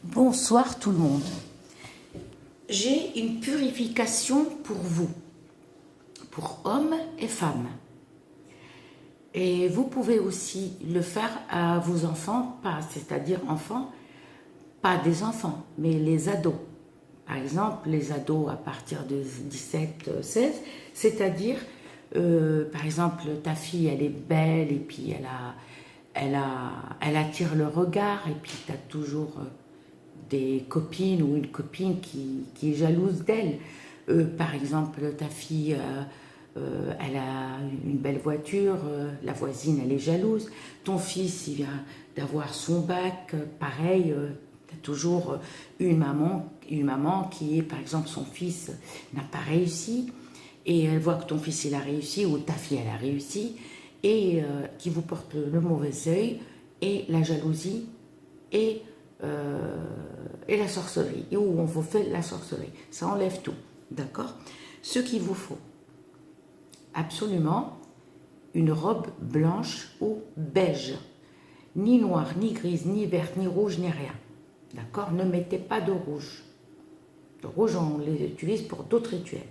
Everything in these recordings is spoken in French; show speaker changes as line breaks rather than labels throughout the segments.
Bonsoir tout le monde. J'ai une purification pour vous, pour hommes et femmes. Et vous pouvez aussi le faire à vos enfants, c'est-à-dire enfants, pas des enfants, mais les ados. Par exemple, les ados à partir de 17, 16, c'est-à-dire, par exemple, ta fille, elle est belle et puis elle attire le regard et puis tu as toujours des copines ou une copine qui est jalouse d'elle. Par exemple, ta fille, elle a une belle voiture, la voisine, elle est jalouse. Ton fils, il vient d'avoir son bac, pareil, tu as toujours une maman qui est, par exemple, son fils n'a pas réussi, et elle voit que ton fils, il a réussi, ou ta fille, elle a réussi, et qui vous porte le mauvais œil, et la jalousie, et la sorcellerie, et où on vous fait la sorcellerie. Ça enlève tout, d'accord? Ce qu'il vous faut, absolument, une robe blanche ou beige. Ni noire, ni grise, ni verte, ni rouge, ni rien. D'accord? Ne mettez pas de rouge. Le rouge, on les utilise pour d'autres rituels.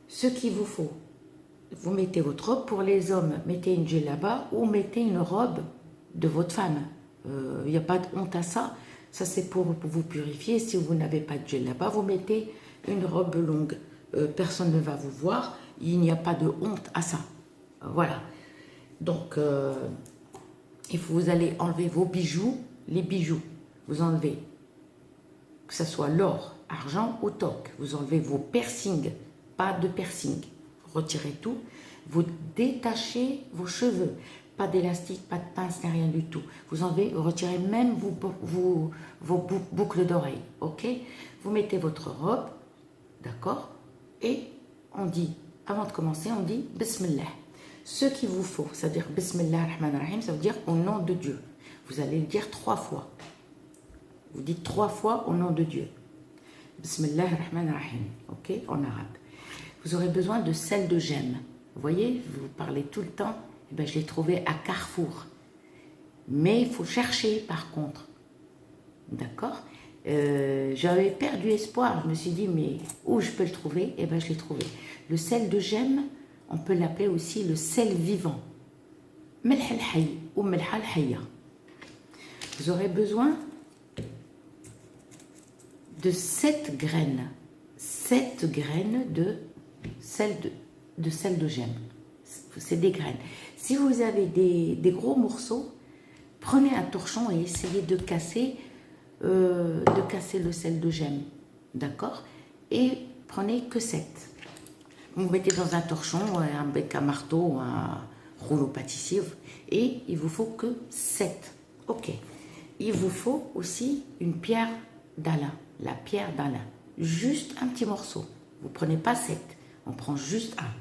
Ce qu'il vous faut, vous mettez votre robe. Pour les hommes, mettez une djellaba ou mettez une robe de votre femme. Il n'y a pas de honte à ça. Ça, c'est pour vous purifier. Si vous n'avez pas de djellaba, vous mettez une robe longue. Personne ne va vous voir. Il n'y a pas de honte à ça. Voilà. Donc, vous allez enlever vos bijoux. Les bijoux, vous enlevez, que ce soit l'or, argent ou toc. Vous enlevez vos piercings. Pas de piercing. Retirez tout. Vous détachez vos cheveux. Pas d'élastique, pas de pince, ni rien du tout. Vous enlevez, vous retirez même vos boucles d'oreilles. Ok? Vous mettez votre robe, d'accord? Et on dit, avant de commencer, on dit Bismillah. Ce qu'il vous faut, c'est-à-dire Bismillah ar-Rahman ar-Rahim, ça veut dire au nom de Dieu. Vous allez le dire 3 fois. Vous dites 3 fois au nom de Dieu. Bismillah ar-Rahman ar-Rahim. Ok? En arabe. Vous aurez besoin de sel de gemme. Vous voyez, vous parlez tout le temps. Eh bien, je l'ai trouvé à Carrefour. Mais il faut chercher par contre. D'accord? J'avais perdu espoir. Je me suis dit, mais où je peux le trouver? Eh bien, je l'ai trouvé. Le sel de gemme, on peut l'appeler aussi le sel vivant. Melh al-hayy ou melh al-hayya. Vous aurez besoin de 7 graines. 7 graines de sel de gemme. C'est des graines. Si vous avez des gros morceaux, prenez un torchon et essayez de casser le sel de gemme. D'accord? Et prenez que 7. Vous mettez dans un torchon, un bec à marteau, un rouleau pâtissier, et il vous faut que 7. Ok. Il vous faut aussi une pierre d'Alain. La pierre d'Alain. Juste un petit morceau. Vous ne prenez pas 7. On prend juste un.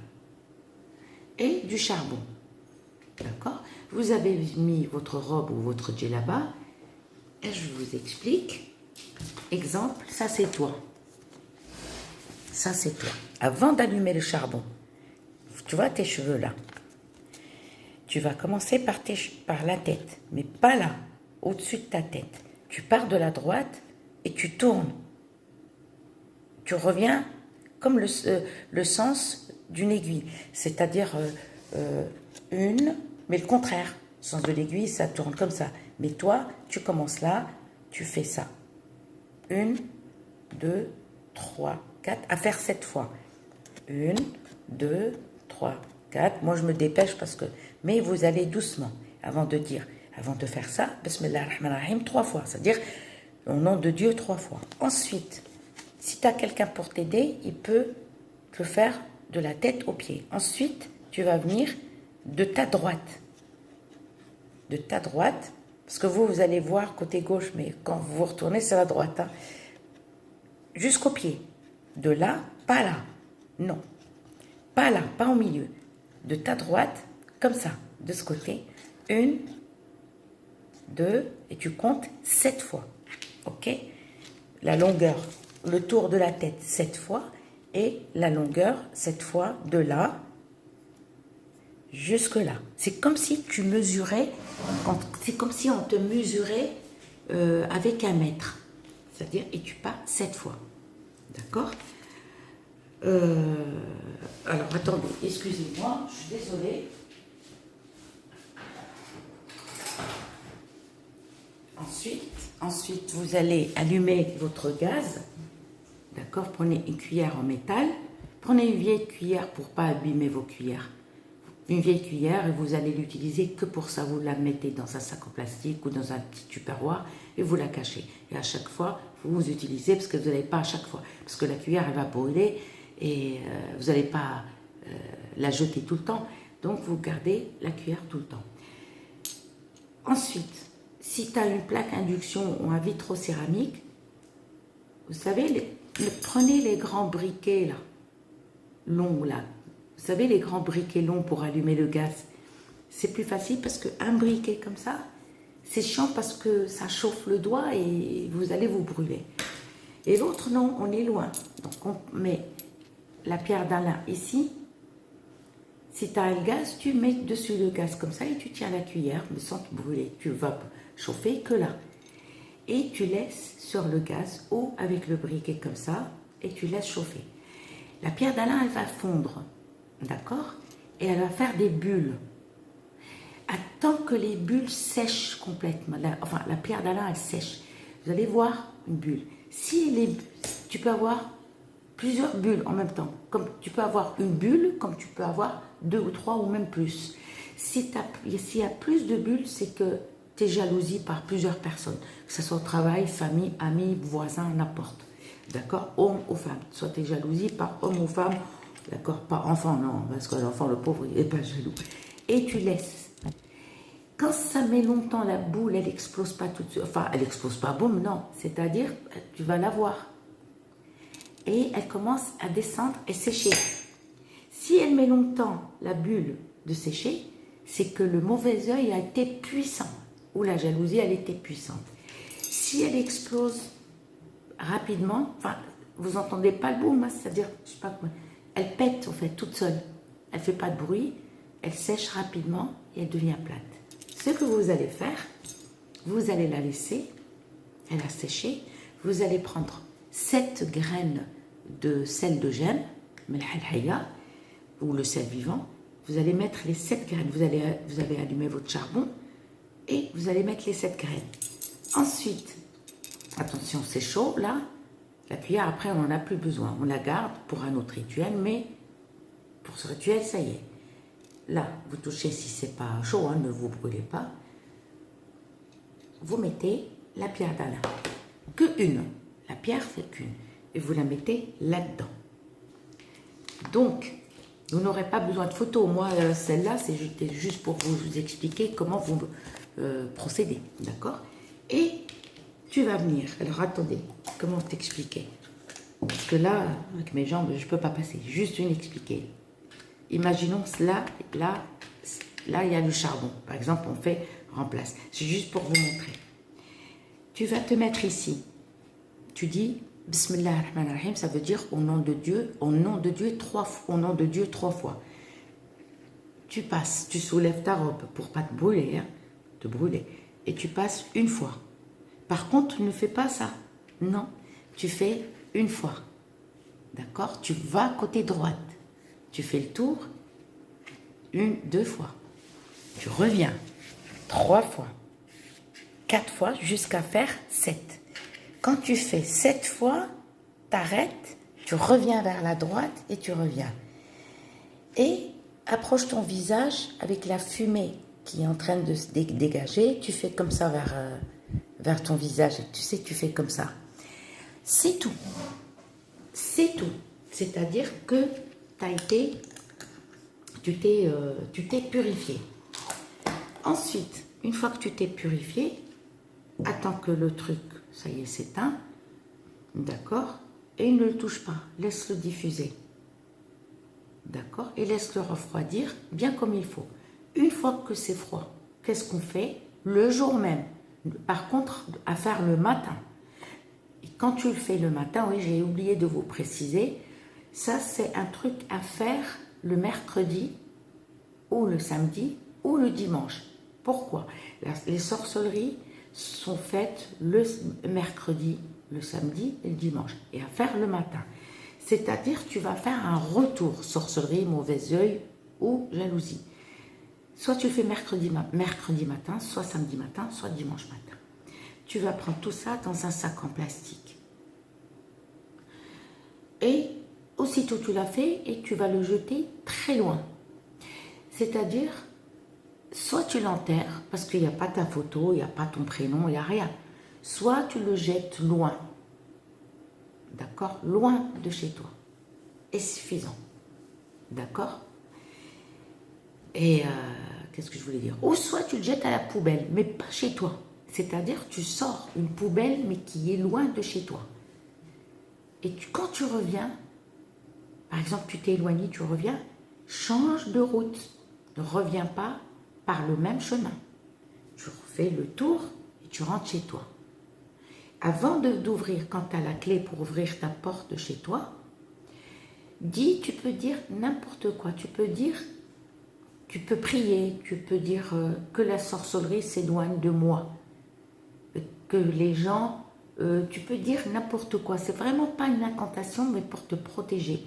Et du charbon. D'accord? Vous avez mis votre robe ou votre djellaba. Et je vous explique. Exemple, ça c'est toi. Ça c'est toi. Avant d'allumer le charbon, tu vois tes cheveux là. Tu vas commencer par la tête, mais pas là, au-dessus de ta tête. Tu pars de la droite et tu tournes. Tu reviens comme le sens d'une aiguille, c'est-à-dire une, mais le contraire. Le sens de l'aiguille, ça tourne comme ça. Mais toi, tu commences là, tu fais ça. 1, 2, 3, 4, à faire 7 fois. 1, 2, 3, 4. Moi, je me dépêche parce que... Mais vous allez doucement, avant de faire ça, Bismillah ar-Rahman ar-Rahim, 3 fois. C'est-à-dire, au nom de Dieu, 3 fois. Ensuite, si tu as quelqu'un pour t'aider, il peut te faire de la tête aux pieds. Ensuite, tu vas venir de ta droite. De ta droite, parce que vous allez voir côté gauche, mais quand vous vous retournez, c'est la droite. Hein, jusqu'au pied. De là, pas là. Non. Pas là, pas au milieu. De ta droite, comme ça, de ce côté. 1, 2, et tu comptes 7 fois. Ok? La longueur, le tour de la tête 7 fois, et la longueur 7 fois de là jusque là. C'est comme si tu mesurais, c'est comme si on te mesurait avec 1 mètre. C'est-à-dire, et tu pas 7 fois. D'accord? Alors, attendez, excusez-moi, je suis désolée. Ensuite, vous allez allumer votre gaz. D'accord? Prenez une cuillère en métal. Prenez une vieille cuillère pour ne pas abîmer vos cuillères. Une vieille cuillère, et vous allez l'utiliser que pour ça. Vous la mettez dans un sac en plastique ou dans un petit tupperware et vous la cachez. Et à chaque fois, vous utilisez, parce que vous n'allez pas à chaque fois, parce que la cuillère, elle va brûler et vous n'allez pas la jeter tout le temps. Donc, vous gardez la cuillère tout le temps. Ensuite, si tu as une plaque induction ou un vitrocéramique, vous savez, prenez les grands briquets là, longs là. Vous savez, les grands briquets longs pour allumer le gaz. C'est plus facile parce qu'un briquet comme ça, c'est chiant parce que ça chauffe le doigt et vous allez vous brûler. Et l'autre, non, on est loin. Donc on met la pierre d'Alain ici. Si tu as le gaz, tu mets dessus le gaz comme ça et tu tiens la cuillère, mais sans te brûler. Tu vas chauffer que là. Et tu laisses sur le gaz ou avec le briquet comme ça et tu laisses chauffer. La pierre d'Alain, elle va fondre, d'accord? Et elle va faire des bulles. Attends que les bulles sèchent complètement. La pierre d'Alain, elle sèche. Vous allez voir une bulle. Tu peux avoir plusieurs bulles en même temps. Comme tu peux avoir une bulle, comme tu peux avoir 2 ou 3 ou même plus. S'il y a plus de bulles, c'est que tu es jalousie par plusieurs personnes. Que ce soit au travail, famille, amis, voisins, n'importe. D'accord? Homme ou femme. Soit tu es jalousie par homme ou femme. D'accord? Pas enfant, non. Parce que l'enfant, le pauvre, il n'est pas jaloux. Et tu laisses. Quand ça met longtemps, la boule, elle n'explose pas tout de suite. Enfin, elle n'explose pas, boum, non. C'est-à-dire, tu vas la voir. Et elle commence à descendre et sécher. Si elle met longtemps, la bulle, de sécher, c'est que le mauvais œil a été puissant. Ou la jalousie, elle était puissante. Si elle explose rapidement, enfin, vous n'entendez pas le boum, hein, c'est-à-dire, je sais pas comment, elle pète, en fait, toute seule. Elle ne fait pas de bruit, elle sèche rapidement et elle devient plate. Ce que vous allez faire, vous allez la laisser, elle a séché, vous allez prendre 7 graines de sel de gemme, ou le sel vivant, vous allez mettre les 7 graines, vous allez allumer votre charbon et vous allez mettre les 7 graines. Ensuite, attention, c'est chaud là, la cuillère après on n'en a plus besoin, on la garde pour un autre rituel, mais pour ce rituel ça y est. Là, vous touchez si c'est pas chaud, hein, ne vous brûlez pas. Vous mettez la pierre d'Alain, que une, la pierre c'est qu'une, et vous la mettez là-dedans. Donc, vous n'aurez pas besoin de photos. Moi, celle-là, c'est juste pour vous expliquer comment vous procédez, d'accord? Et tu vas venir. Alors, attendez, comment t'expliquer? Parce que là, avec mes jambes, je ne peux pas passer. Juste une expliquer. Imaginons là, il y a le charbon. Par exemple, on fait remplace. C'est juste pour vous montrer. Tu vas te mettre ici. Tu dis Bismillah ar-Rahman ar-Rahim, ça veut dire au nom de Dieu, au nom de Dieu 3 fois. Tu passes, tu soulèves ta robe pour pas te brûler, et tu passes une fois. Par contre, ne fais pas ça. Non, tu fais une fois. D'accord? Tu vas côté droite. Tu fais le tour 1, 2 fois. Tu reviens 3 fois, 4 fois jusqu'à faire 7. Quand tu fais 7 fois, t'arrêtes, tu reviens vers la droite et tu reviens. Et approche ton visage avec la fumée qui est en train de se dégager. Tu fais comme ça vers ton visage. Et tu sais, tu fais comme ça. C'est tout. C'est tout. C'est-à-dire que tu t'es purifié. Ensuite, une fois que tu t'es purifié, attends que le truc, ça y est, s'éteint, d'accord? Et ne le touche pas, laisse-le diffuser, d'accord? Et laisse-le refroidir bien comme il faut. Une fois que c'est froid, qu'est-ce qu'on fait? Le jour même. Par contre, à faire le matin. Et quand tu le fais le matin, oui, j'ai oublié de vous préciser, ça c'est un truc à faire le mercredi ou le samedi ou le dimanche. Pourquoi? Les sorcelleries sont faites le mercredi, le samedi et le dimanche, et à faire le matin. C'est-à-dire, tu vas faire un retour, sorcellerie, mauvais œil ou jalousie. Soit tu le fais mercredi matin, soit samedi matin, soit dimanche matin. Tu vas prendre tout ça dans un sac en plastique. Et aussitôt tu l'as fait, et tu vas le jeter très loin. C'est-à-dire, soit tu l'enterres, parce qu'il n'y a pas ta photo, il n'y a pas ton prénom, il n'y a rien. Soit tu le jettes loin. D'accord? Loin de chez toi. Et suffisant. D'accord? Et qu'est-ce que je voulais dire? Ou soit tu le jettes à la poubelle, mais pas chez toi. C'est-à-dire, tu sors une poubelle, mais qui est loin de chez toi. Et quand tu reviens, par exemple, tu t'es éloigné, tu reviens, change de route. Ne reviens pas par le même chemin. Tu refais le tour et tu rentres chez toi. Avant d'ouvrir, quand tu as la clé pour ouvrir ta porte de chez toi, tu peux dire n'importe quoi. Tu peux prier, tu peux dire que la sorcellerie s'éloigne de moi. Que les gens, tu peux dire n'importe quoi. C'est vraiment pas une incantation, mais pour te protéger.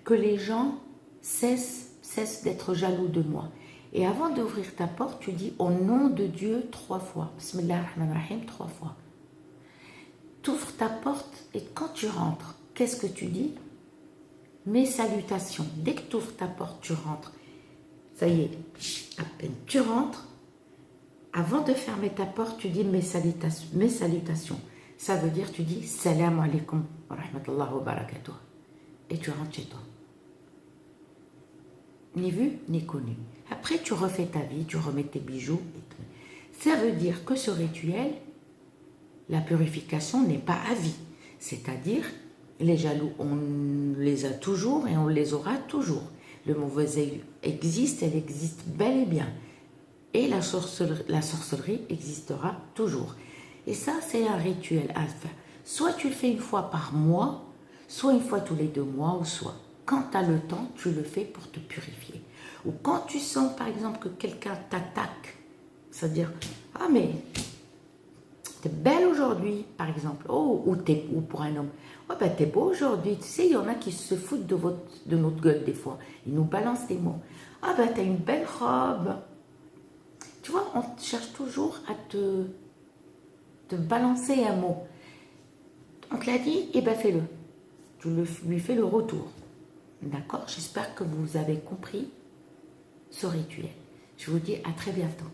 Que les gens cessent d'être jaloux de moi. Et avant d'ouvrir ta porte, tu dis au nom de Dieu 3 fois. Bismillah ar-Rahman ar-Rahim 3 fois. Tu ouvres ta porte et quand tu rentres, qu'est-ce que tu dis? Mes salutations. Dès que tu ouvres ta porte, tu rentres. Ça y est, à peine tu rentres, avant de fermer ta porte, tu dis mes salutations. Mes salutations. Ça veut dire, tu dis salam alaikum wa rahmatullahi wa barakatuh. Et tu rentres chez toi. Ni vu, ni connu. Après, tu refais ta vie, tu remets tes bijoux. Ça veut dire que ce rituel, la purification n'est pas à vie. C'est-à-dire, les jaloux, on les a toujours et on les aura toujours. Le mauvais œil existe, elle existe bel et bien. Et la sorcellerie existera toujours. Et ça, c'est un rituel à faire. Soit tu le fais une fois par mois, soit une fois tous les 2 mois, ou soit quand tu as le temps, tu le fais pour te purifier. Ou quand tu sens, par exemple, que quelqu'un t'attaque, c'est-à-dire, ah mais, t'es belle aujourd'hui, par exemple, oh, ou pour un homme, oh ben t'es beau aujourd'hui, tu sais, il y en a qui se foutent de notre gueule des fois, ils nous balancent des mots, ah ben t'as une belle robe, tu vois, on cherche toujours à te balancer un mot, on te l'a dit, et ben fais-le, tu lui fais le retour, d'accord? J'espère que vous avez compris ce rituel, je vous dis à très bientôt.